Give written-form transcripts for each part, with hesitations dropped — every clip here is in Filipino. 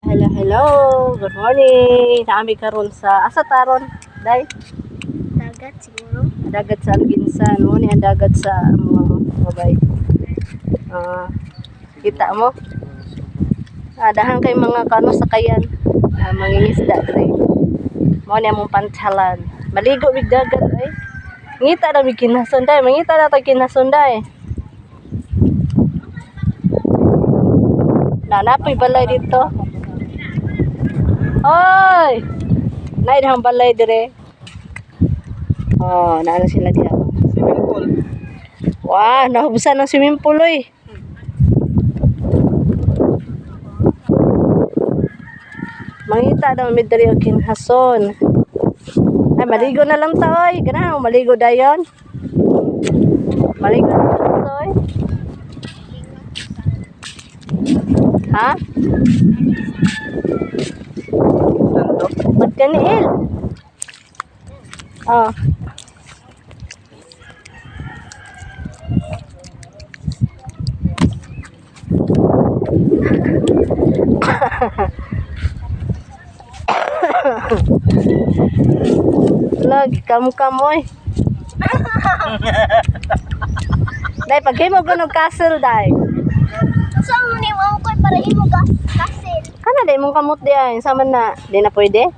Hello, hello. Good morning. Naami karon sa asa taron, day? Dagat siguro. Dagat sa Alginsan. Mo ni ang dagat sa mga bay. Kita mo? Dahan kay mga kano sakayan. Mangingisda dre. Mo ni among pantsalan. Maligo big dagat ay. Ngita na big kinason day. Mangita na tag kinason day. Nanapoy balay dito. Oy! Nay dahang balay dire. Oh, naano sila diha. Swimming pool. Wow, nahubusan ng swimming pool oy. Mangita daw mi diri og kinhason. Ay maligo na lang ta oy. Kana maligo dayon. Maligo na lang ta oy. Ha? Sandok. Ba't kaniil? Oh. Lagi kam-kam oy. Dai paghimo ko ng castle dai. So, ni mo ko para imo kasil. Kana dai mong kamot di ay sama na di na pwede.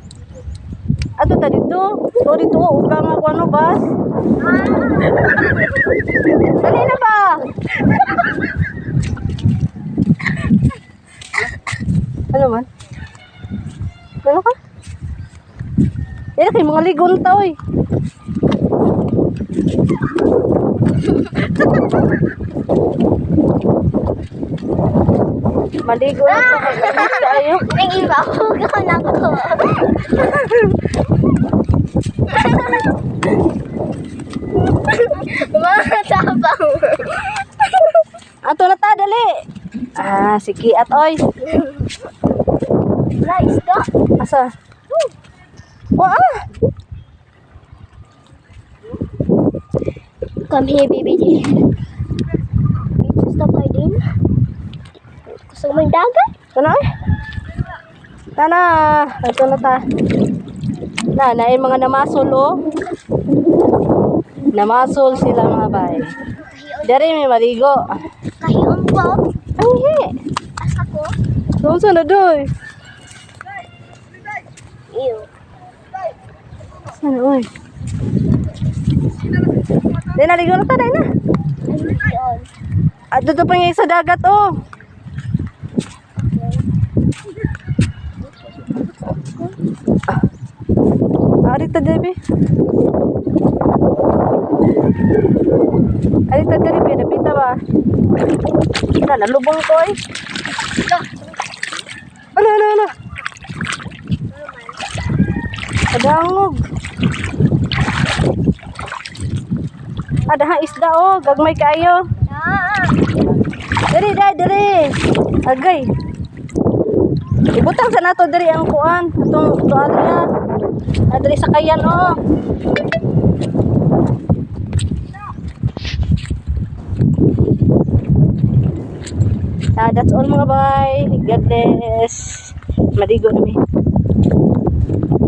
Ato ta dito. To dito uga nga ko ano bas. Dali na ba? Ano man? Ano ka? Dili kay mga ligon ta oy. Maligo na to kay ayo. Ning iba ko na ko. Mga tabang. Ato na ta dali. Sige at oy. Rice do. Asa? Wah! Come here, baby. Stop hiding. Gusto mo yung dagat? Kana oy? Tana, ato na ta. Na yung mga namasol oh. Namasol sila mga bay. Dari may maligo. Kahiyon po. Ay, he. Asa ko. Doon sa na doy. Ew. Sana oy. Di naligo na ta, day na. Ayun. At doon pa yung sa dagat oh. Arita Debbie. Arita Debbie, napita ba? Nalubong ko eh. Ano? Adangog. Adahang isda oh, gagmay kayo. Diri. Agay. Ibutang sa nato diri ang kuan, atong tuwalya. Diri sa kayan oh. That's all mga bay. God bless. Maligo na mi.